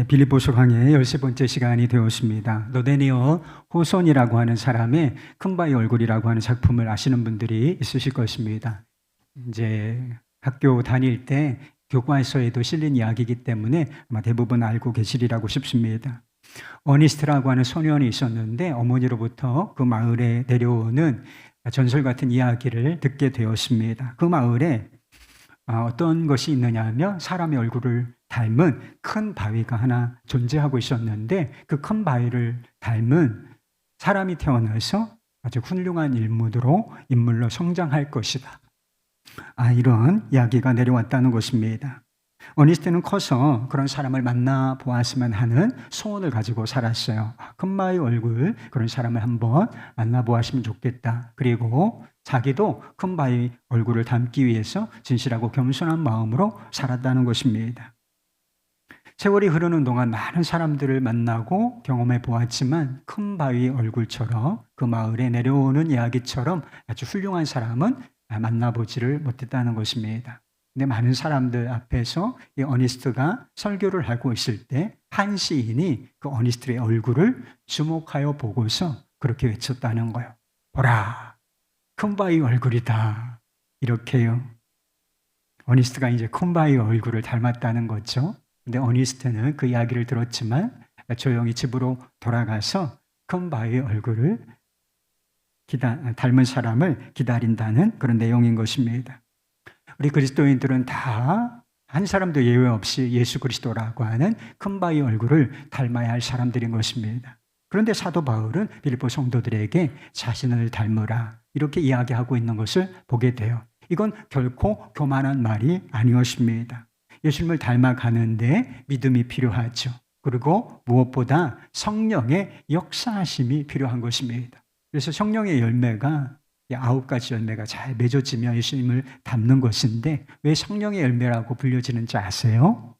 빌립보서 강의 13번째 시간이 되었습니다. 노데니어 호손이라고 하는 사람의 큰바위 얼굴이라고 하는 작품을 아시는 분들이 있으실 것입니다. 이제 학교 다닐 때 교과서에도 실린 이야기이기 때문에 아마 대부분 알고 계시리라고 싶습니다. 어니스트라고 하는 소년이 있었는데 어머니로부터 그 마을에 내려오는 전설 같은 이야기를 듣게 되었습니다. 그 마을에 어떤 것이 있느냐 하면 사람의 얼굴을 닮은 큰 바위가 하나 존재하고 있었는데 그 큰 바위를 닮은 사람이 태어나서 아주 훌륭한 인물로 성장할 것이다. 이런 이야기가 내려왔다는 것입니다. 어니스트는 커서 그런 사람을 만나보았으면 하는 소원을 가지고 살았어요. 큰 바위 얼굴 그런 사람을 한번 만나보았으면 좋겠다. 그리고 자기도 큰 바위 얼굴을 닮기 위해서 진실하고 겸손한 마음으로 살았다는 것입니다. 세월이 흐르는 동안 많은 사람들을 만나고 경험해 보았지만 큰 바위 얼굴처럼 그 마을에 내려오는 이야기처럼 아주 훌륭한 사람은 만나보지를 못했다는 것입니다. 근데 많은 사람들 앞에서 이 어니스트가 설교를 하고 있을 때 한 시인이 그 어니스트의 얼굴을 주목하여 보고서 그렇게 외쳤다는 거예요. 보라, 큰 바위 얼굴이다. 이렇게요. 어니스트가 이제 큰 바위 얼굴을 닮았다는 거죠. 근데 어니스트는 그 이야기를 들었지만 조용히 집으로 돌아가서 큰 바위 얼굴을 닮은 사람을 기다린다는 그런 내용인 것입니다. 우리 그리스도인들은 다 한 사람도 예외 없이 예수 그리스도라고 하는 큰 바위 얼굴을 닮아야 할 사람들인 것입니다. 그런데 사도 바울은 빌립보 성도들에게 자신을 닮으라 이렇게 이야기하고 있는 것을 보게 돼요. 이건 결코 교만한 말이 아니었습니다. 예수님을 닮아가는데 믿음이 필요하죠. 그리고 무엇보다 성령의 역사하심이 필요한 것입니다. 그래서 성령의 열매가 9가지 열매가 잘 맺어지며 예수님을 닮는 것인데 왜 성령의 열매라고 불려지는지 아세요?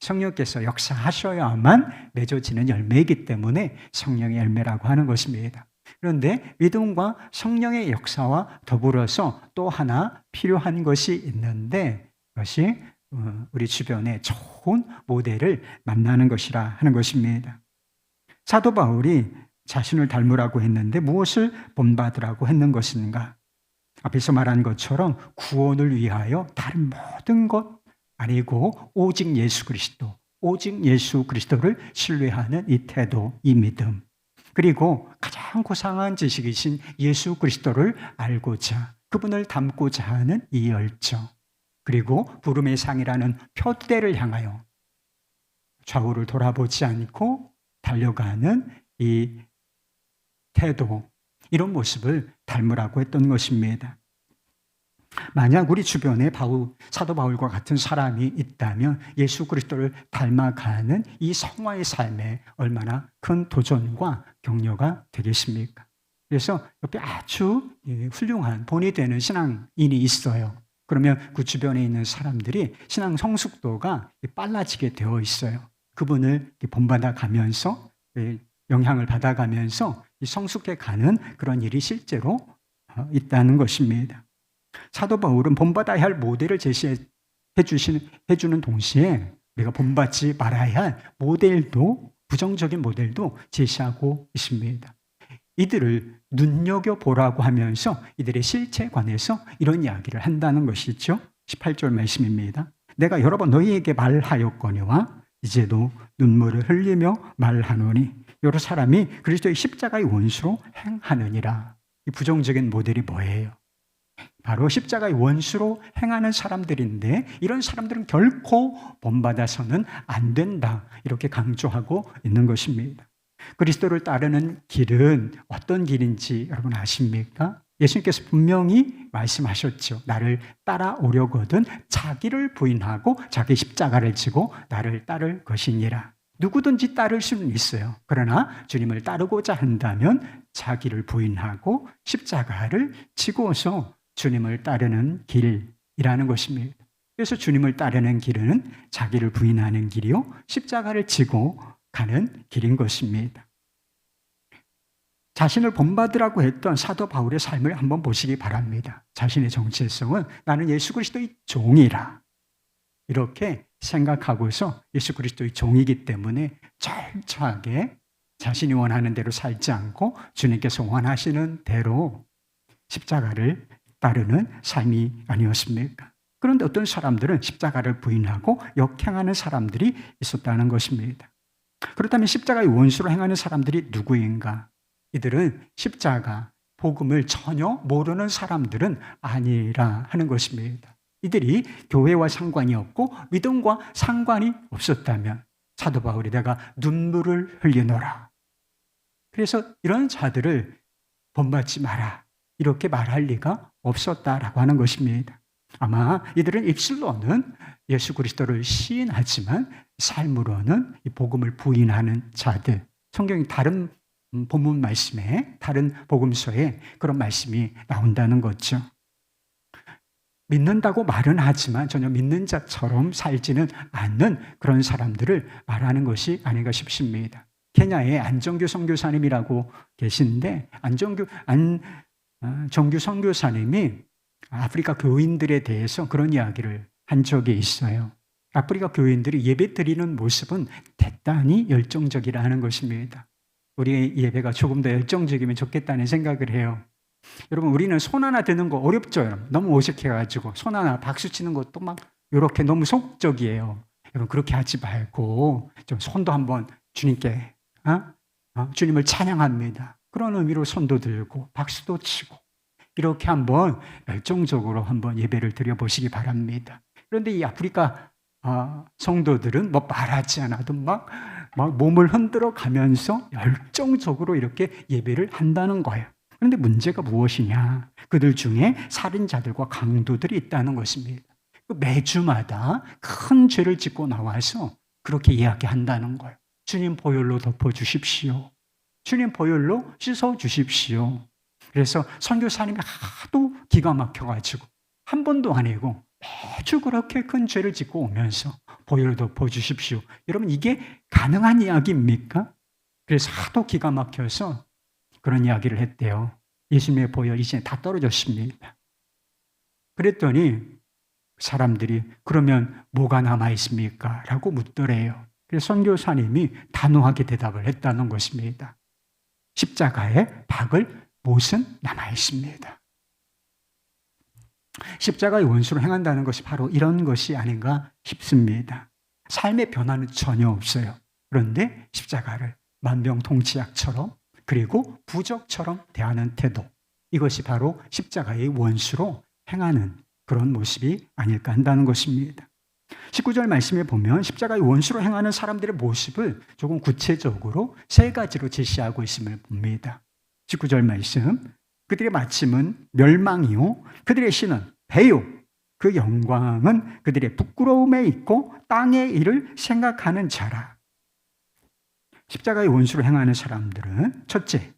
성령께서 역사하셔야만 맺어지는 열매이기 때문에 성령의 열매라고 하는 것입니다. 그런데 믿음과 성령의 역사와 더불어서 또 하나 필요한 것이 있는데 그것이 우리 주변에 좋은 모델을 만나는 것이라 하는 것입니다. 사도 바울이 자신을 닮으라고 했는데 무엇을 본받으라고 했는 것인가? 앞에서 말한 것처럼 구원을 위하여 다른 모든 것 아니고 오직 예수 그리스도를 신뢰하는 이 태도, 이 믿음. 그리고 가장 고상한 지식이신 예수 그리스도를 알고자 그분을 닮고자 하는 이 열정. 그리고 부름의 상이라는 표대를 향하여 좌우를 돌아보지 않고 달려가는 이 태도, 이런 모습을 닮으라고 했던 것입니다. 만약 우리 주변에 사도 바울과 같은 사람이 있다면 예수 그리스도를 닮아가는 이 성화의 삶에 얼마나 큰 도전과 격려가 되겠습니까? 그래서 옆에 아주 훌륭한 본이 되는 신앙인이 있어요. 그러면 그 주변에 있는 사람들이 신앙 성숙도가 빨라지게 되어 있어요. 그분을 본받아 가면서 영향을 받아가면서 성숙해 가는 그런 일이 실제로 있다는 것입니다. 사도 바울은 본받아야 할 모델을 제시해 주는 동시에 우리가 본받지 말아야 할 모델도, 부정적인 모델도 제시하고 있습니다. 이들을 눈여겨보라고 하면서 이들의 실체에 관해서 이런 이야기를 한다는 것이죠. 18절 말씀입니다. 내가 여러 번 너희에게 말하였거니와 이제도 눈물을 흘리며 말하노니 여러 사람이 그리스도의 십자가의 원수로 행하느니라. 이 부정적인 모델이 뭐예요? 바로 십자가의 원수로 행하는 사람들인데 이런 사람들은 결코 본받아서는 안 된다. 이렇게 강조하고 있는 것입니다. 그리스도를 따르는 길은 어떤 길인지 여러분 아십니까? 예수님께서 분명히 말씀하셨죠. 나를 따라오려거든 자기를 부인하고 자기 십자가를 지고 나를 따를 것이니라. 누구든지 따를 수는 있어요. 그러나 주님을 따르고자 한다면 자기를 부인하고 십자가를 지고서 주님을 따르는 길이라는 것입니다. 그래서 주님을 따르는 길은 자기를 부인하는 길이요 십자가를 지고 가는 길인 것입니다. 자신을 본받으라고 했던 사도 바울의 삶을 한번 보시기 바랍니다. 자신의 정체성은 나는 예수 그리스도의 종이라 이렇게 생각하고서 예수 그리스도의 종이기 때문에 철저하게 자신이 원하는 대로 살지 않고 주님께서 원하시는 대로 십자가를 따르는 삶이 아니었습니까? 그런데 어떤 사람들은 십자가를 부인하고 역행하는 사람들이 있었다는 것입니다. 그렇다면 십자가의 원수로 행하는 사람들이 누구인가? 이들은 십자가, 복음을 전혀 모르는 사람들은 아니라 하는 것입니다. 이들이 교회와 상관이 없고 믿음과 상관이 없었다면 사도 바울이 내가 눈물을 흘리노라. 그래서 이런 자들을 본받지 마라. 이렇게 말할 리가 없었다라고 하는 것입니다. 아마 이들은 입술로는 예수 그리스도를 시인하지만 삶으로는 이 복음을 부인하는 자들. 성경이 다른 본문 말씀에, 다른 복음서에 그런 말씀이 나온다는 거죠. 믿는다고 말은 하지만 전혀 믿는 자처럼 살지는 않는 그런 사람들을 말하는 것이 아닌가 싶습니다. 케냐에 안정규 선교사님이라고 계신데 정규 선교사님이 아프리카 교인들에 대해서 그런 이야기를 한 적이 있어요. 아프리카 교인들이 예배 드리는 모습은 대단히 열정적이라 하는 것입니다. 우리의 예배가 조금 더 열정적이면 좋겠다는 생각을 해요. 여러분, 우리는 손 하나 드는 거 어렵죠? 여러분. 너무 어색해가지고 손 하나 박수 치는 것도 막 이렇게 너무 속적이에요. 여러분, 그렇게 하지 말고 좀 손도 한번 주님께 주님을 찬양합니다. 그런 의미로 손도 들고 박수도 치고 이렇게 한번 열정적으로 한번 예배를 드려보시기 바랍니다. 그런데 이 아프리카 성도들은 뭐 말하지 않아도 막 몸을 흔들어 가면서 열정적으로 이렇게 예배를 한다는 거예요. 그런데 문제가 무엇이냐? 그들 중에 살인자들과 강도들이 있다는 것입니다. 매주마다 큰 죄를 짓고 나와서 그렇게 이야기한다는 거예요. 주님 보혈로 덮어주십시오. 주님 보혈로 씻어주십시오. 그래서 선교사님이 하도 기가 막혀가지고 한 번도 아니고 매주 그렇게 큰 죄를 짓고 오면서 보혈로 덮어주십시오. 여러분, 이게 가능한 이야기입니까? 그래서 하도 기가 막혀서 그런 이야기를 했대요. 예수님의 보혈 이제 다 떨어졌습니다. 그랬더니 사람들이 그러면 뭐가 남아있습니까? 라고 묻더래요. 그래서 선교사님이 단호하게 대답을 했다는 것입니다. 십자가에 박을 못은 남아있습니다. 십자가의 원수로 행한다는 것이 바로 이런 것이 아닌가 싶습니다. 삶의 변화는 전혀 없어요. 그런데 십자가를 만병통치약처럼 그리고 부적처럼 대하는 태도, 이것이 바로 십자가의 원수로 행하는 그런 모습이 아닐까 한다는 것입니다. 19절 말씀에 보면 십자가의 원수로 행하는 사람들의 모습을 조금 구체적으로 세 가지로 제시하고 있음을 봅니다. 19절 말씀, 그들의 마침은 멸망이요 그들의 신은 배요 그 영광은 그들의 부끄러움에 있고 땅의 일을 생각하는 자라. 십자가의 원수로 행하는 사람들은 첫째,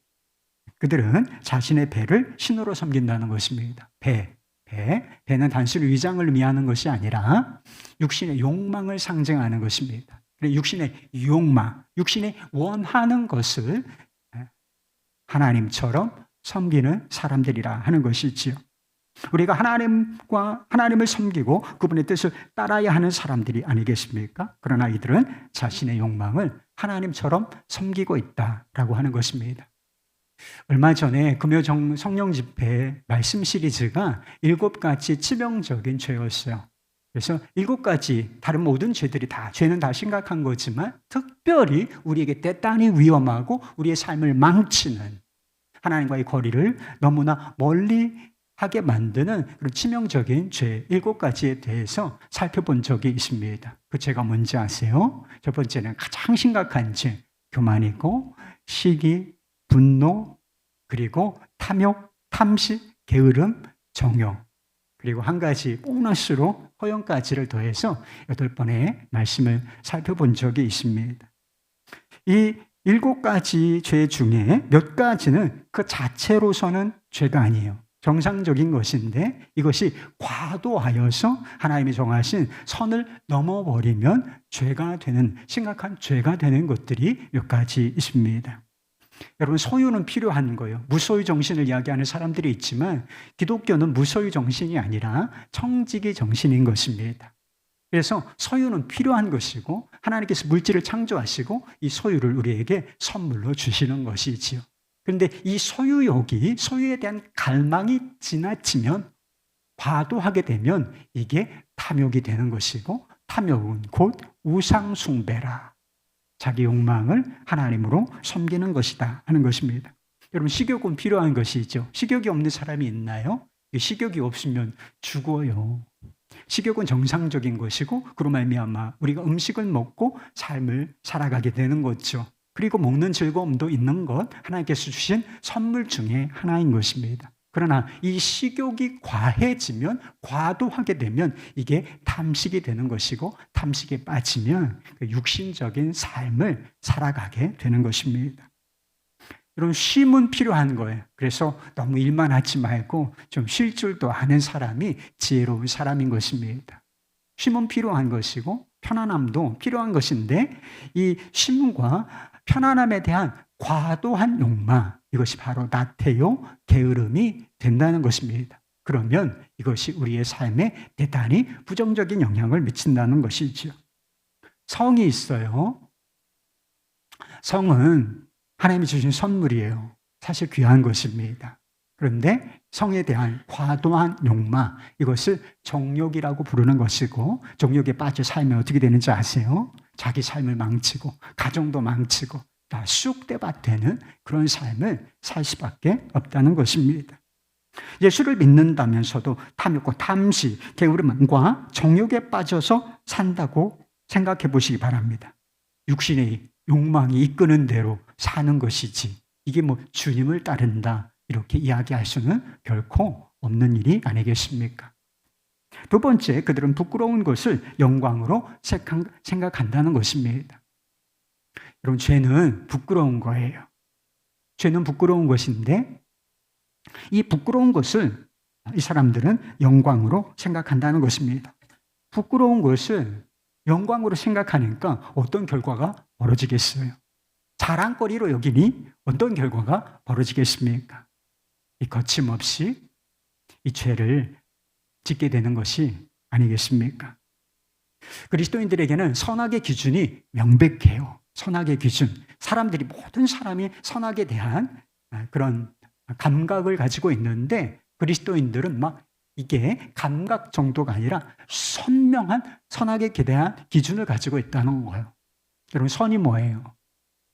그들은 자신의 배를 신으로 섬긴다는 것입니다. 배는 단순히 위장을 의미하는 것이 아니라 육신의 욕망을 상징하는 것입니다. 육신의 욕망, 육신이 원하는 것을 하나님처럼 섬기는 사람들이라 하는 것이지요. 우리가 하나님을 섬기고 그분의 뜻을 따라야 하는 사람들이 아니겠습니까? 그러나 이들은 자신의 욕망을 하나님처럼 섬기고 있다라고 하는 것입니다. 얼마 전에 금요 성령 집회 말씀 시리즈가 7가지 치명적인 죄였어요. 그래서 7가지 다른 모든 죄들이 죄는 다 심각한 거지만 특별히 우리에게 대단히 위험하고 우리의 삶을 망치는, 하나님과의 거리를 너무나 멀리 하게 만드는 그런 치명적인 죄 7가지에 대해서 살펴본 적이 있습니다. 그 죄가 뭔지 아세요? 첫 번째는 가장 심각한 죄, 교만이고 시기, 분노, 그리고 탐욕, 탐식, 게으름, 정욕, 그리고 한 가지 보너스로 허영까지를 더해서 8번의 말씀을 살펴본 적이 있습니다. 이 7가지 죄 중에 몇 가지는 그 자체로서는 죄가 아니에요. 정상적인 것인데 이것이 과도하여서 하나님이 정하신 선을 넘어버리면 죄가 되는, 심각한 죄가 되는 것들이 몇 가지 있습니다. 여러분, 소유는 필요한 거예요. 무소유 정신을 이야기하는 사람들이 있지만 기독교는 무소유 정신이 아니라 청지기 정신인 것입니다. 그래서 소유는 필요한 것이고 하나님께서 물질을 창조하시고 이 소유를 우리에게 선물로 주시는 것이지요. 그런데 이 소유욕이, 소유에 대한 갈망이 지나치면, 과도하게 되면 이게 탐욕이 되는 것이고, 탐욕은 곧 우상숭배라, 자기 욕망을 하나님으로 섬기는 것이다 하는 것입니다. 여러분, 식욕은 필요한 것이죠. 식욕이 없는 사람이 있나요? 식욕이 없으면 죽어요. 식욕은 정상적인 것이고, 그로 말미암아 우리가 음식을 먹고 삶을 살아가게 되는 거죠. 그리고 먹는 즐거움도 있는 것, 하나님께서 주신 선물 중에 하나인 것입니다. 그러나 이 식욕이 과해지면, 과도하게 되면 이게 탐식이 되는 것이고, 탐식에 빠지면 육신적인 삶을 살아가게 되는 것입니다. 여러분, 쉼은 필요한 거예요. 그래서 너무 일만 하지 말고 좀 쉴 줄도 아는 사람이 지혜로운 사람인 것입니다. 쉼은 필요한 것이고 편안함도 필요한 것인데, 이 쉼과 편안함에 대한 과도한 욕망, 이것이 바로 나태요, 게으름이 된다는 것입니다. 그러면 이것이 우리의 삶에 대단히 부정적인 영향을 미친다는 것이죠. 성이 있어요. 성은 하나님이 주신 선물이에요. 사실 귀한 것입니다. 그런데 성에 대한 과도한 욕망, 이것을 정욕이라고 부르는 것이고, 정욕에 빠져 살면 어떻게 되는지 아세요? 자기 삶을 망치고 가정도 망치고 다 쑥대밭되는 그런 삶을 살 수밖에 없다는 것입니다. 예수를 믿는다면서도 탐욕과 탐식, 게으름과 정욕에 빠져서 산다고 생각해 보시기 바랍니다. 육신의 욕망이 이끄는 대로 사는 것이지, 이게 뭐 주님을 따른다 이렇게 이야기할 수는 결코 없는 일이 아니겠습니까? 두 번째, 그들은 부끄러운 것을 영광으로 생각한다는 것입니다. 여러분, 죄는 부끄러운 거예요. 죄는 부끄러운 것인데, 이 부끄러운 것을 이 사람들은 영광으로 생각한다는 것입니다. 부끄러운 것을 영광으로 생각하니까 어떤 결과가 벌어지겠어요? 자랑거리로 여기니 어떤 결과가 벌어지겠습니까? 이 거침없이 이 죄를 짓게 되는 것이 아니겠습니까? 그리스도인들에게는 선악의 기준이 명백해요. 선악의 기준. 사람들이, 모든 사람이 선악에 대한 그런 감각을 가지고 있는데, 그리스도인들은 막 이게 감각 정도가 아니라 선명한 선악에 대한 기준을 가지고 있다는 거예요. 여러분, 선이 뭐예요?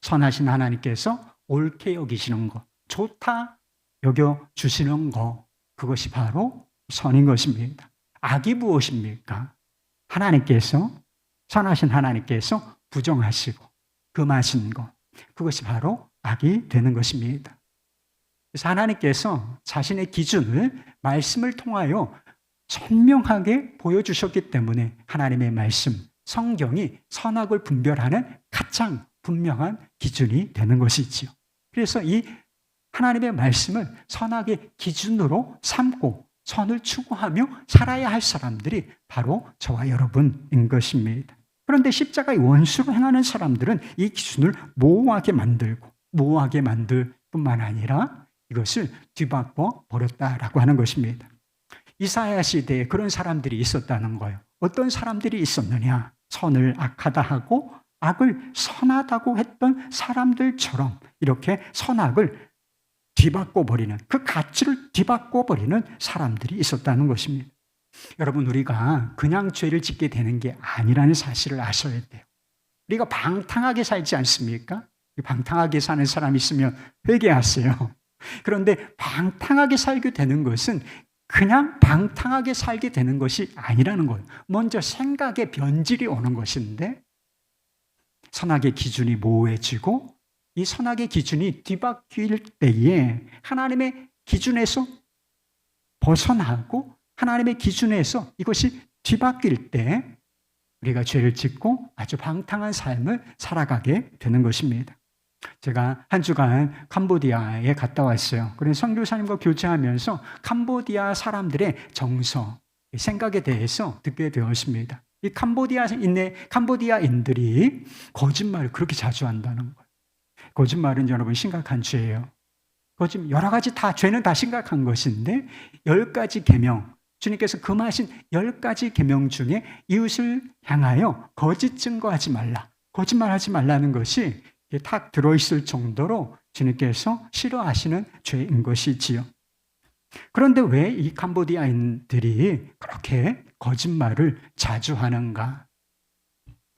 선하신 하나님께서 옳게 여기시는 것, 좋다 여겨주시는 것, 그것이 바로 선인 것입니다. 악이 무엇입니까? 하나님께서, 선하신 하나님께서 부정하시고 금하신 것, 그것이 바로 악이 되는 것입니다. 그래서 하나님께서 자신의 기준을 말씀을 통하여 선명하게 보여주셨기 때문에 하나님의 말씀, 성경이 선악을 분별하는 가장 분명한 기준이 되는 것이지요. 그래서 이 하나님의 말씀을 선악의 기준으로 삼고 선을 추구하며 살아야 할 사람들이 바로 저와 여러분인 것입니다. 그런데 십자가의 원수로 행하는 사람들은 이 기준을 모호하게 만들 뿐만 아니라 이것을 뒤바꿔 버렸다라고 하는 것입니다. 이사야 시대에 그런 사람들이 있었다는 거예요. 어떤 사람들이 있었느냐? 선을 악하다 하고 악을 선하다고 했던 사람들처럼 이렇게 선악을 뒤바꿔 버리는, 그 가치를 뒤바꿔 버리는 사람들이 있었다는 것입니다. 여러분, 우리가 그냥 죄를 짓게 되는 게 아니라는 사실을 아셔야 돼요. 우리가 방탕하게 살지 않습니까? 방탕하게 사는 사람이 있으면 회개하세요. 그런데 방탕하게 살게 되는 것은 그냥 방탕하게 살게 되는 것이 아니라는 거예요. 먼저 생각의 변질이 오는 것인데, 선악의 기준이 모호해지고 이 선악의 기준이 뒤바뀔 때에 하나님의 기준에서 벗어나고 하나님의 기준에서 이것이 뒤바뀔 때 우리가 죄를 짓고 아주 방탕한 삶을 살아가게 되는 것입니다. 제가 한 주간 캄보디아에 갔다 왔어요. 그래서 선교사님과 교제하면서 캄보디아 사람들의 정서, 생각에 대해서 듣게 되었습니다. 이 캄보디아인들이 거짓말을 그렇게 자주 한다는 거예요. 거짓말은 여러분 심각한 죄예요. 여러 가지 다 죄는 다 심각한 것인데 10가지 계명, 주님께서 금하신 10가지 계명 중에 이웃을 향하여 거짓 증거하지 말라, 거짓말하지 말라는 것이 탁 들어있을 정도로 주님께서 싫어하시는 죄인 것이지요. 그런데 왜 이 캄보디아인들이 그렇게 거짓말을 자주 하는가?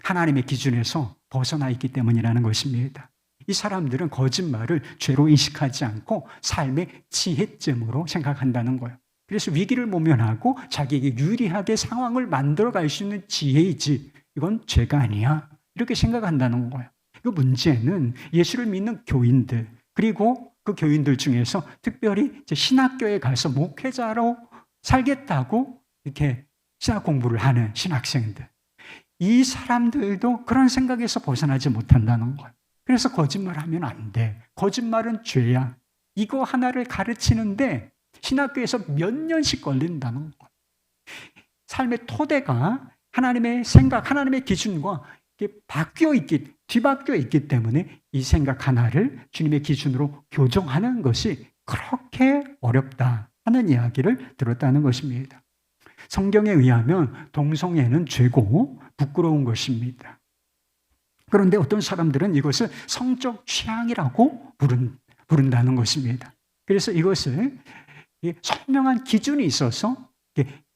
하나님의 기준에서 벗어나 있기 때문이라는 것입니다. 이 사람들은 거짓말을 죄로 인식하지 않고 삶의 지혜점으로 생각한다는 거예요. 그래서 위기를 모면하고 자기에게 유리하게 상황을 만들어갈 수 있는 지혜이지 이건 죄가 아니야, 이렇게 생각한다는 거예요. 그 문제는 예수를 믿는 교인들, 그리고 그 교인들 중에서 특별히 이제 신학교에 가서 목회자로 살겠다고 이렇게 신학 공부를 하는 신학생들, 이 사람들도 그런 생각에서 벗어나지 못한다는 거예요. 그래서 거짓말하면 안 돼, 거짓말은 죄야, 이거 하나를 가르치는데 신학교에서 몇 년씩 걸린다는 거예요. 삶의 토대가 하나님의 생각, 하나님의 기준과 뒤바뀌어 있기 때문에 이 생각 하나를 주님의 기준으로 교정하는 것이 그렇게 어렵다 하는 이야기를 들었다는 것입니다. 성경에 의하면 동성애는 죄고 부끄러운 것입니다. 그런데 어떤 사람들은 이것을 성적 취향이라고 부른다는 것입니다. 그래서 이것을 선명한 기준이 있어서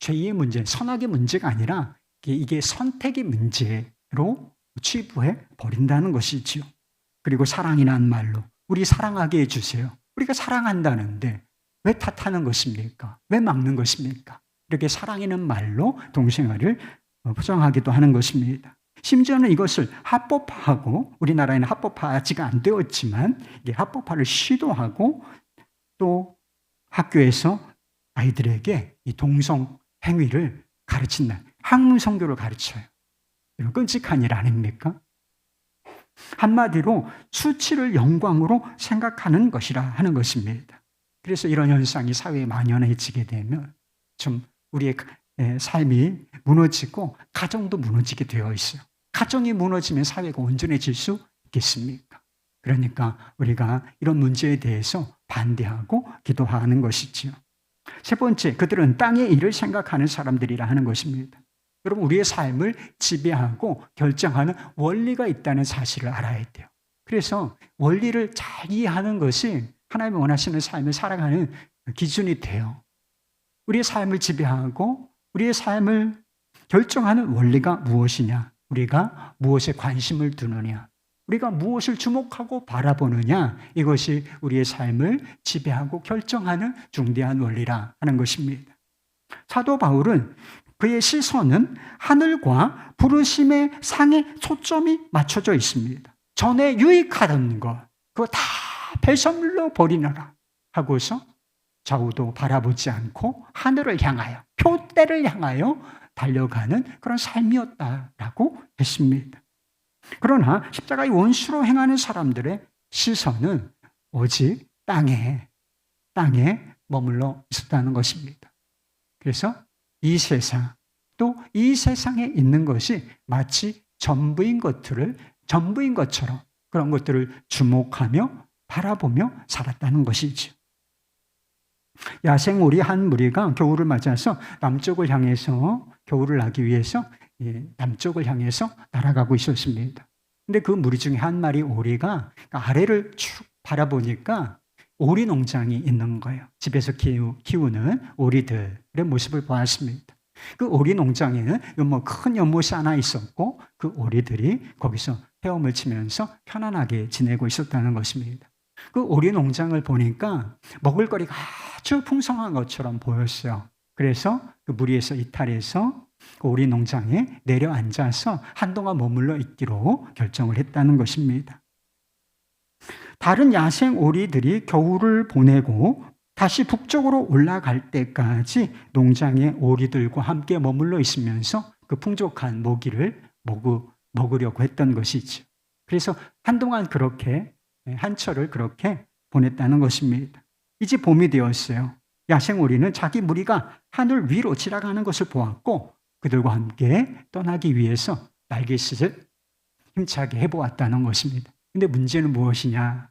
죄의 문제, 선악의 문제가 아니라 이게 선택의 문제로 취부해 버린다는 것이지요. 그리고 사랑이란 말로 우리 사랑하게 해주세요. 우리가 사랑한다는데 왜 탓하는 것입니까? 왜 막는 것입니까? 이렇게 사랑이라는 말로 동성애를 포장하기도 하는 것입니다. 심지어는 이것을 합법화하고, 우리나라에는 합법화가 안 되었지만 이게 합법화를 시도하고 또 학교에서 아이들에게 이 동성 행위를 가르친다, 학문 성교를 가르쳐요. 이런 끔찍한 일 아닙니까? 한마디로 수치를 영광으로 생각하는 것이라 하는 것입니다. 그래서 이런 현상이 사회에 만연해지게 되면 좀 우리의 삶이 무너지고 가정도 무너지게 되어 있어요. 가정이 무너지면 사회가 온전해질 수 있겠습니까? 그러니까 우리가 이런 문제에 대해서 반대하고 기도하는 것이지요. 세 번째, 그들은 땅의 일을 생각하는 사람들이라 하는 것입니다. 여러분, 우리의 삶을 지배하고 결정하는 원리가 있다는 사실을 알아야 돼요. 그래서 원리를 잘 이해하는 것이 하나님이 원하시는 삶을 살아가는 기준이 돼요. 우리의 삶을 지배하고 우리의 삶을 결정하는 원리가 무엇이냐? 우리가 무엇에 관심을 두느냐? 우리가 무엇을 주목하고 바라보느냐? 이것이 우리의 삶을 지배하고 결정하는 중대한 원리라 하는 것입니다. 사도 바울은 그의 시선은 하늘과 부르심의 상에 초점이 맞춰져 있습니다. 전에 유익하던 것, 그거 다 배설물로 버리느라 하고서 좌우도 바라보지 않고 하늘을 향하여, 표대를 향하여 달려가는 그런 삶이었다라고 했습니다. 그러나 십자가의 원수로 행하는 사람들의 시선은 오직 땅에 머물러 있었다는 것입니다. 그래서 이 세상, 또 이 세상에 있는 것이 마치 전부인 것처럼 그런 것들을 주목하며 바라보며 살았다는 것이죠. 야생오리 한 무리가 겨울을 맞아서 남쪽을 향해서, 겨울을 나기 위해서 남쪽을 향해서 날아가고 있었습니다. 근데 그 무리 중에 한 마리 오리가 아래를 쭉 바라보니까 오리 농장이 있는 거예요. 집에서 키우는 오리들의 모습을 보았습니다. 그 오리 농장에는 큰 연못이 하나 있었고 그 오리들이 거기서 헤엄을 치면서 편안하게 지내고 있었다는 것입니다. 그 오리 농장을 보니까 먹을거리가 아주 풍성한 것처럼 보였어요. 그래서 그 무리에서 이탈해서 그 오리 농장에 내려앉아서 한동안 머물러 있기로 결정을 했다는 것입니다. 다른 야생 오리들이 겨울을 보내고 다시 북쪽으로 올라갈 때까지 농장의 오리들과 함께 머물러 있으면서 그 풍족한 먹이를 먹으려고 했던 것이죠. 그래서 한동안 그렇게, 한철을 그렇게 보냈다는 것입니다. 이제 봄이 되었어요. 야생 오리는 자기 무리가 하늘 위로 지나가는 것을 보았고 그들과 함께 떠나기 위해서 날갯짓을 힘차게 해보았다는 것입니다. 근데 문제는 무엇이냐?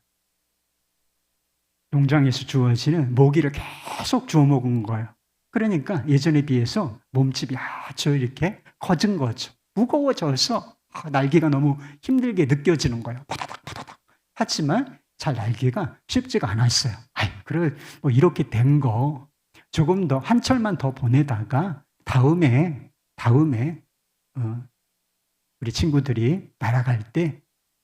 농장에서 주어지는 먹이를 계속 주워 먹은 거예요. 그러니까 예전에 비해서 몸집이 아주 이렇게 커진 거죠. 무거워져서 날기가 너무 힘들게 느껴지는 거예요. 파다닥. 하지만 잘 날기가 쉽지가 않았어요. 그래, 뭐 이렇게 된 거 조금 더 한 철만 더 보내다가 다음에 우리 친구들이 날아갈 때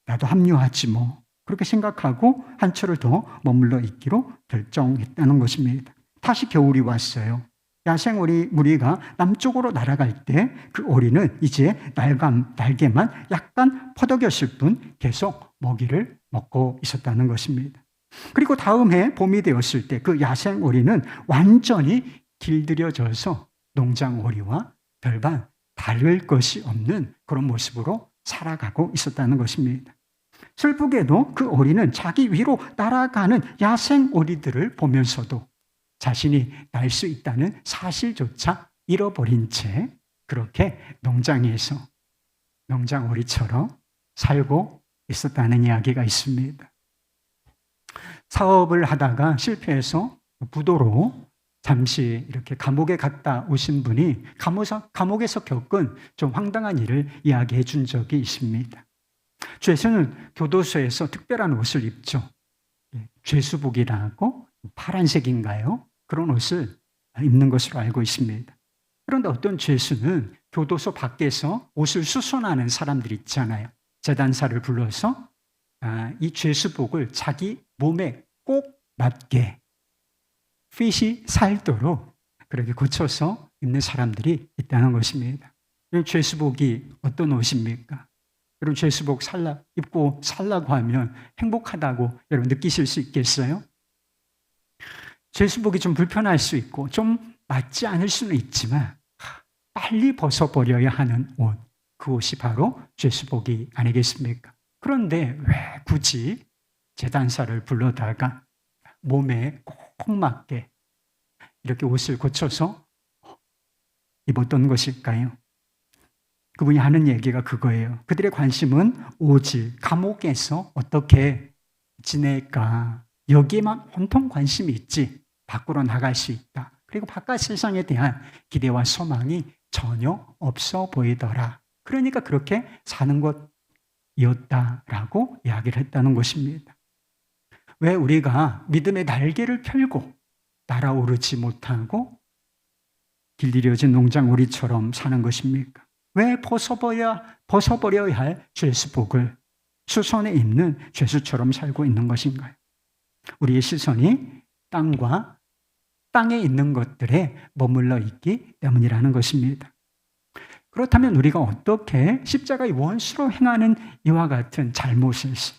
나도 합류하지 뭐. 그렇게 생각하고 한 철을 더 머물러 있기로 결정했다는 것입니다. 다시 겨울이 왔어요. 야생 오리 무리가 남쪽으로 날아갈 때 그 오리는 이제 날개만 약간 퍼덕였을 뿐 계속 먹이를 먹고 있었다는 것입니다. 그리고 다음 해 봄이 되었을 때 그 야생 오리는 완전히 길들여져서 농장 오리와 별반 다를 것이 없는 그런 모습으로 살아가고 있었다는 것입니다. 슬프게도 그 오리는 자기 위로 날아가는 야생 오리들을 보면서도 자신이 날 수 있다는 사실조차 잃어버린 채 그렇게 농장에서 농장 오리처럼 살고 있었다는 이야기가 있습니다. 사업을 하다가 실패해서 부도로 잠시 이렇게 감옥에 갔다 오신 분이 감옥에서 겪은 좀 황당한 일을 이야기해 준 적이 있습니다. 죄수는 교도소에서 특별한 옷을 입죠. 죄수복이라고 파란색인가요? 그런 옷을 입는 것으로 알고 있습니다. 그런데 어떤 죄수는 교도소 밖에서 옷을 수선하는 사람들 있잖아요. 제단사를 불러서 이 죄수복을 자기 몸에 꼭 맞게 핏이 살도록 그렇게 고쳐서 입는 사람들이 있다는 것입니다. 죄수복이 어떤 옷입니까? 여러분 죄수복 입고 살라고 하면 행복하다고 여러분 느끼실 수 있겠어요? 죄수복이 좀 불편할 수 있고 좀 맞지 않을 수는 있지만 빨리 벗어버려야 하는 옷, 그 옷이 바로 죄수복이 아니겠습니까? 그런데 왜 굳이 제단사를 불러다가 몸에 꼭 맞게 이렇게 옷을 고쳐서 입었던 것일까요? 그분이 하는 얘기가 그거예요. 그들의 관심은 오직 감옥에서 어떻게 지낼까, 여기에만 온통 관심이 있지 밖으로 나갈 수 있다. 그리고 바깥 세상에 대한 기대와 소망이 전혀 없어 보이더라. 그러니까 그렇게 사는 것이었다라고 이야기를 했다는 것입니다. 왜 우리가 믿음의 날개를 펼고 날아오르지 못하고 길들여진 농장 오리처럼 사는 것입니까? 왜 벗어버려야 할 죄수복을 수선에 입는 죄수처럼 살고 있는 것인가요? 우리의 시선이 땅에 있는 것들에 머물러 있기 때문이라는 것입니다. 그렇다면 우리가 어떻게 십자가의 원수로 행하는 이와 같은 잘못에서,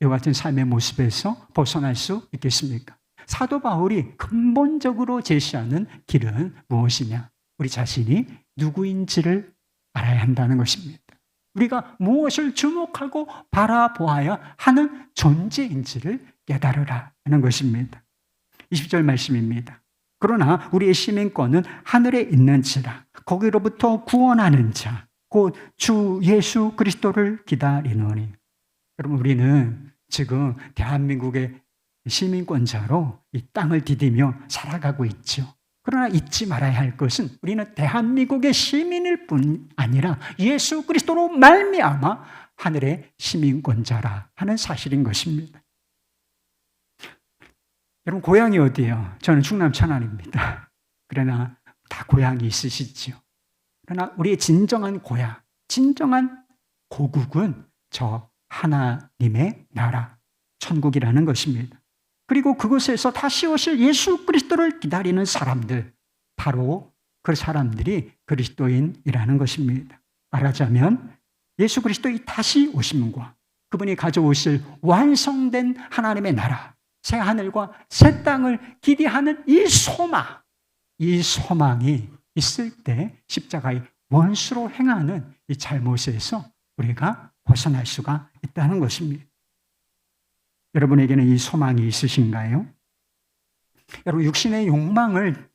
이와 같은 삶의 모습에서 벗어날 수 있겠습니까? 사도 바울이 근본적으로 제시하는 길은 무엇이냐? 우리 자신이 누구인지를 알아야 한다는 것입니다. 우리가 무엇을 주목하고 바라보아야 하는 존재인지를 깨달으라 하는 것입니다. 20절 말씀입니다. 그러나 우리의 시민권은 하늘에 있는지라 거기로부터 구원하는 자 곧 주 예수 그리스도를 기다리노니. 여러분 우리는 지금 대한민국의 시민권자로 이 땅을 디디며 살아가고 있죠. 그러나 잊지 말아야 할 것은 우리는 대한민국의 시민일 뿐 아니라 예수 그리스도로 말미암아 하늘의 시민권자라 하는 사실인 것입니다. 여러분 고향이 어디예요? 저는 충남 천안입니다. 그러나 다 고향이 있으시죠. 그러나 우리의 진정한 고향, 진정한 고국은 저 하나님의 나라, 천국이라는 것입니다. 그리고 그곳에서 다시 오실 예수 그리스도를 기다리는 사람들, 바로 그 사람들이 그리스도인이라는 것입니다. 말하자면 예수 그리스도의 다시 오심과 그분이 가져오실 완성된 하나님의 나라, 새 하늘과 새 땅을 기대하는 이 소망이 있을 때 십자가의 원수로 행하는 이 잘못에서 우리가 벗어날 수가 있다는 것입니다. 여러분에게는 이 소망이 있으신가요? 여러분 육신의 욕망을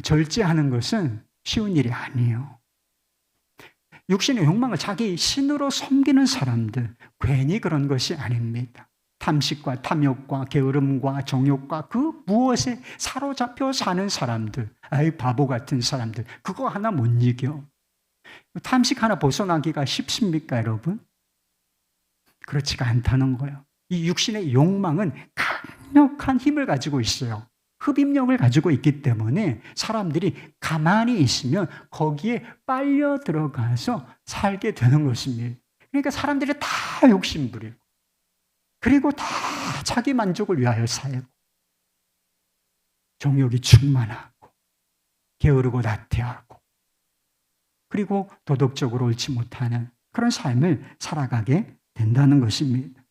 절제하는 것은 쉬운 일이 아니에요. 육신의 욕망을 자기 신으로 섬기는 사람들 괜히 그런 것이 아닙니다. 탐식과 탐욕과 게으름과 정욕과 그 무엇에 사로잡혀 사는 사람들, 아이 바보 같은 사람들, 그거 하나 못 이겨. 탐식 하나 벗어나기가 쉽습니까, 여러분? 그렇지가 않다는 거예요. 이 육신의 욕망은 강력한 힘을 가지고 있어요. 흡입력을 가지고 있기 때문에 사람들이 가만히 있으면 거기에 빨려 들어가서 살게 되는 것입니다. 그러니까 사람들이 다 욕심부리고, 그리고 다 자기 만족을 위하여 살고, 정욕이 충만하고, 게으르고 나태하고, 그리고 도덕적으로 옳지 못하는 그런 삶을 살아가게 된다는 것입니다.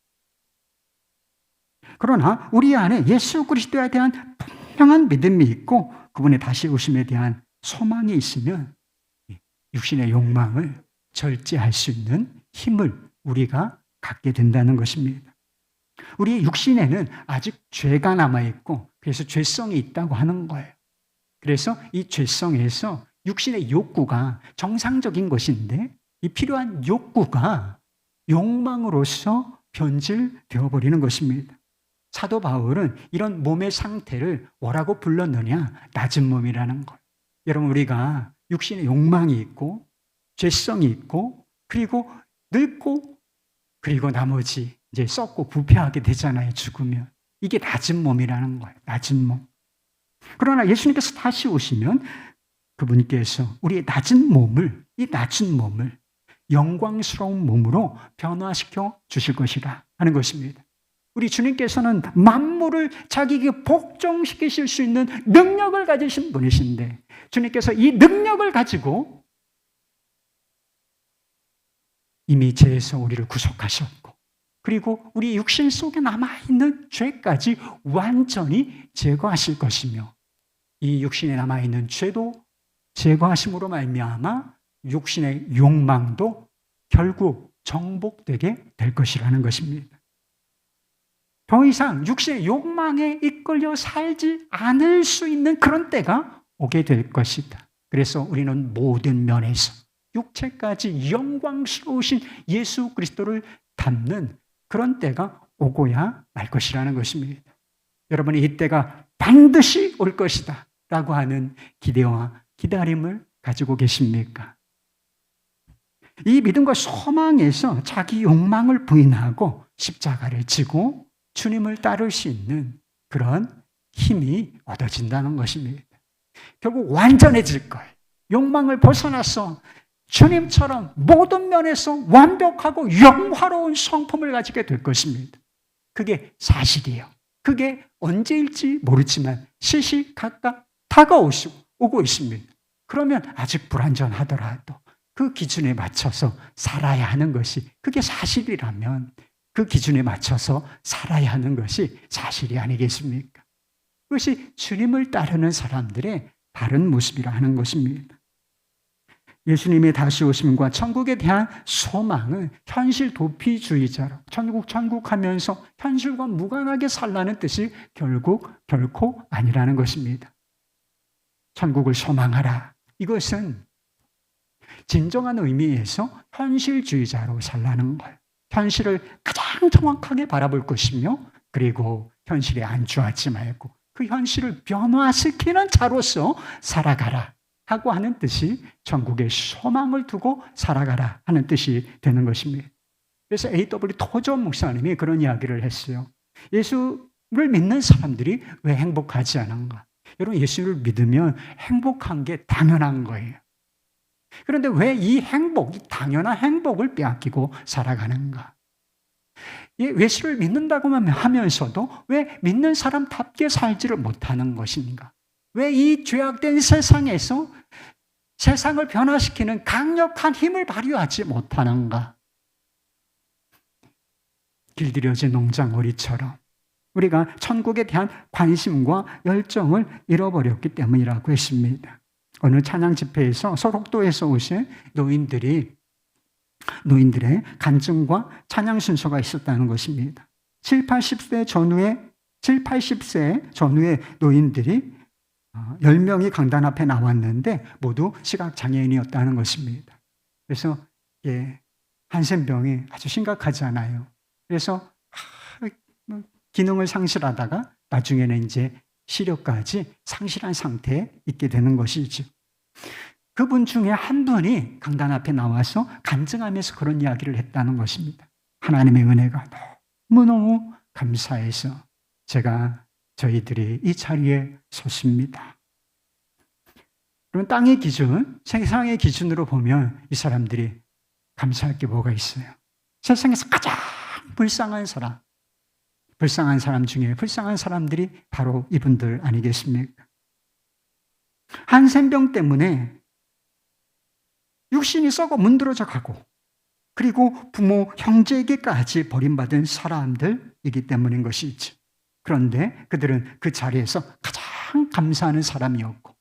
그러나 우리 안에 예수 그리스도에 대한 분명한 믿음이 있고 그분의 다시 오심에 대한 소망이 있으면 육신의 욕망을 절제할 수 있는 힘을 우리가 갖게 된다는 것입니다. 우리의 육신에는 아직 죄가 남아있고 그래서 죄성이 있다고 하는 거예요. 그래서 이 죄성에서 육신의 욕구가 정상적인 것인데 이 필요한 욕구가 욕망으로서 변질되어 버리는 것입니다. 사도 바울은 이런 몸의 상태를 뭐라고 불렀느냐? 낮은 몸이라는 것. 여러분, 우리가 육신의 욕망이 있고 죄성이 있고 그리고 늙고 그리고 나머지 이제 썩고 부패하게 되잖아요, 죽으면. 이게 낮은 몸이라는 거예요. 낮은 몸. 그러나 예수님께서 다시 오시면 그분께서 우리의 낮은 몸을, 이 낮은 몸을 영광스러운 몸으로 변화시켜 주실 것이라 하는 것입니다. 우리 주님께서는 만물을 자기에게 복종시키실 수 있는 능력을 가지신 분이신데 주님께서 이 능력을 가지고 이미 죄에서 우리를 구속하셨고 그리고 우리 육신 속에 남아있는 죄까지 완전히 제거하실 것이며 이 육신에 남아있는 죄도 제거하심으로 말미암아 육신의 욕망도 결국 정복되게 될 것이라는 것입니다. 더 이상 육신의 욕망에 이끌려 살지 않을 수 있는 그런 때가 오게 될 것이다. 그래서 우리는 모든 면에서 육체까지 영광스러우신 예수 그리스도를 닮는 그런 때가 오고야 말 것이라는 것입니다. 여러분이 이 때가 반드시 올 것이다 라고 하는 기대와 기다림을 가지고 계십니까? 이 믿음과 소망에서 자기 욕망을 부인하고 십자가를 지고 주님을 따를 수 있는 그런 힘이 얻어진다는 것입니다. 결국 완전해질 거예요. 욕망을 벗어나서 주님처럼 모든 면에서 완벽하고 영화로운 성품을 가지게 될 것입니다. 그게 사실이에요. 그게 언제일지 모르지만 시시각각 다가오고 있습니다. 그러면 아직 불완전하더라도 그 기준에 맞춰서 살아야 하는 것이 그게 사실이라면 그 기준에 맞춰서 살아야 하는 것이 사실이 아니겠습니까? 그것이 주님을 따르는 사람들의 바른 모습이라 하는 것입니다. 예수님의 다시 오심과 천국에 대한 소망은 현실 도피주의자로 천국 하면서 현실과 무관하게 살라는 뜻이 결코 아니라는 것입니다. 천국을 소망하라. 이것은 진정한 의미에서 현실주의자로 살라는 거예요. 현실을 가장 정확하게 바라볼 것이며 그리고 현실에 안주하지 말고 그 현실을 변화시키는 자로서 살아가라 하고 하는 뜻이 천국의 소망을 두고 살아가라 하는 뜻이 되는 것입니다. 그래서 A.W. 토저 목사님이 그런 이야기를 했어요. 예수를 믿는 사람들이 왜 행복하지 않은가? 여러분, 예수를 믿으면 행복한 게 당연한 거예요. 그런데 왜 이 행복, 이 당연한 행복을 빼앗기고 살아가는가? 예수를 믿는다고만 하면서도 왜 믿는 사람답게 살지를 못하는 것인가? 왜 이 죄악된 세상에서 세상을 변화시키는 강력한 힘을 발휘하지 못하는가? 길들여진 농작물이처럼 우리가 천국에 대한 관심과 열정을 잃어버렸기 때문이라고 했습니다. 어느 찬양 집회에서 소록도에서 오신 노인들의 간증과 찬양 순서가 있었다는 것입니다. 80세 전후의 노인들이 10명이 강단 앞에 나왔는데 모두 시각장애인이었다는 것입니다. 그래서 한센병이 아주 심각하잖아요. 그래서 기능을 상실하다가 나중에는 이제 시력까지 상실한 상태에 있게 되는 것이죠. 그분 중에 한 분이 강단 앞에 나와서 간증하면서 그런 이야기를 했다는 것입니다. 하나님의 은혜가 너무너무 감사해서 저희들이 이 자리에 섰습니다. 그럼 땅의 기준, 세상의 기준으로 보면 이 사람들이 감사할 게 뭐가 있어요? 세상에서 가장 불쌍한 사람 중에 불쌍한 사람들이 바로 이분들 아니겠습니까? 한센병 때문에 육신이 썩어 문드러져 가고, 그리고 부모, 형제에게까지 버림받은 사람들이기 때문인 것이죠. 그런데 그들은 그 자리에서 가장 감사하는 사람이었고,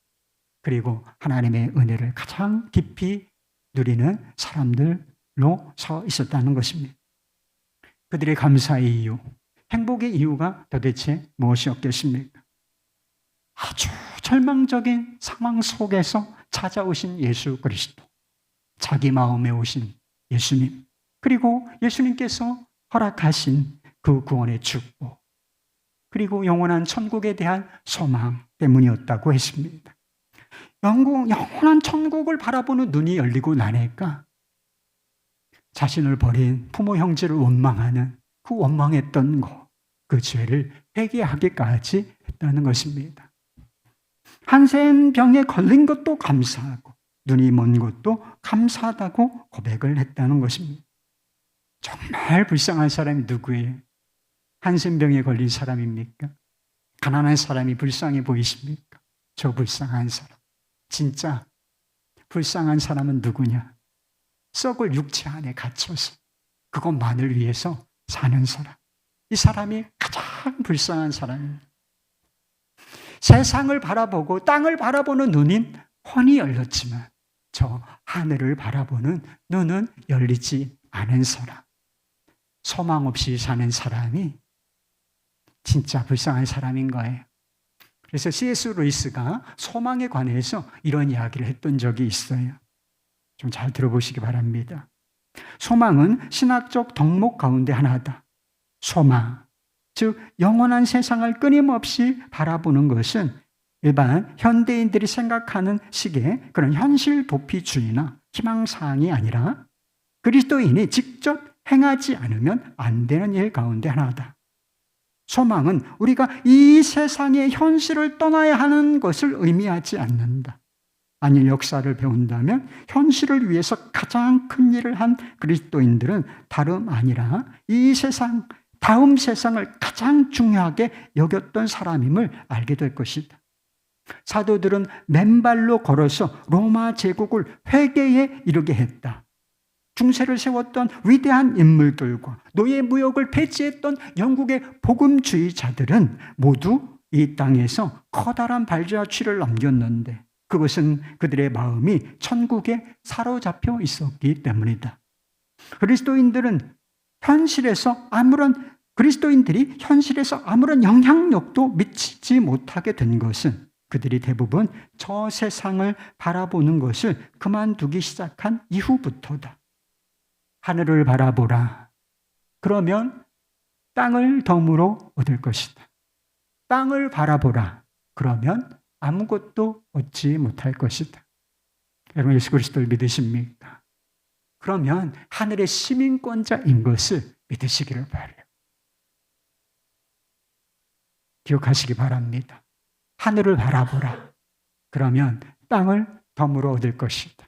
그리고 하나님의 은혜를 가장 깊이 누리는 사람들로 서 있었다는 것입니다. 그들의 감사의 이유, 행복의 이유가 도대체 무엇이었겠습니까? 아주 절망적인 상황 속에서 찾아오신 예수 그리스도, 자기 마음에 오신 예수님, 그리고 예수님께서 허락하신 그 구원의 축복, 그리고 영원한 천국에 대한 소망 때문이었다고 했습니다. 영원한 천국을 바라보는 눈이 열리고 나니까 자신을 버린 부모 형제를 원망하는 그 원망했던 것, 그 죄를 회개하기까지 했다는 것입니다. 한센병에 걸린 것도 감사하고 눈이 먼 것도 감사하다고 고백을 했다는 것입니다. 정말 불쌍한 사람이 누구예요? 한센병에 걸린 사람입니까? 가난한 사람이 불쌍해 보이십니까? 저 불쌍한 사람. 진짜 불쌍한 사람은 누구냐? 썩을 육체 안에 갇혀서 그것만을 위해서 사는 사람. 이 사람이 가장 불쌍한 사람입니다. 세상을 바라보고 땅을 바라보는 눈은 훤히 열렸지만 저 하늘을 바라보는 눈은 열리지 않은 사람, 소망 없이 사는 사람이 진짜 불쌍한 사람인 거예요. 그래서 C.S. 루이스가 소망에 관해서 이런 이야기를 했던 적이 있어요. 좀 잘 들어보시기 바랍니다. 소망은 신학적 덕목 가운데 하나다. 소망, 즉 영원한 세상을 끊임없이 바라보는 것은 일반 현대인들이 생각하는 식의 그런 현실 도피주의나 희망사항이 아니라 그리스도인이 직접 행하지 않으면 안 되는 일 가운데 하나다. 소망은 우리가 이 세상의 현실을 떠나야 하는 것을 의미하지 않는다. 만일 역사를 배운다면 현실을 위해서 가장 큰 일을 한 그리스도인들은 다름 아니라 이 세상, 다음 세상을 가장 중요하게 여겼던 사람임을 알게 될 것이다. 사도들은 맨발로 걸어서 로마 제국을 회개에 이르게 했다. 중세를 세웠던 위대한 인물들과 노예 무역을 폐지했던 영국의 복음주의자들은 모두 이 땅에서 커다란 발자취를 남겼는데 그것은 그들의 마음이 천국에 사로잡혀 있었기 때문이다. 그리스도인들이 현실에서 아무런 영향력도 미치지 못하게 된 것은 그들이 대부분 저 세상을 바라보는 것을 그만두기 시작한 이후부터다. 하늘을 바라보라. 그러면 땅을 덤으로 얻을 것이다. 땅을 바라보라. 그러면 아무것도 얻지 못할 것이다. 여러분 예수 그리스도를 믿으십니까? 그러면 하늘의 시민권자인 것을 믿으시기를 바라요. 기억하시기 바랍니다. 하늘을 바라보라. 그러면 땅을 덤으로 얻을 것이다.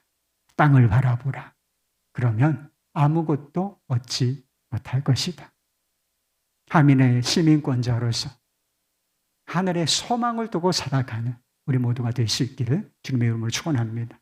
땅을 바라보라. 그러면 아무것도 얻지 못할 것이다. 하늘의 시민권자로서 하늘의 소망을 두고 살아가는 우리 모두가 될 수 있기를 주님의 이름으로 축원합니다.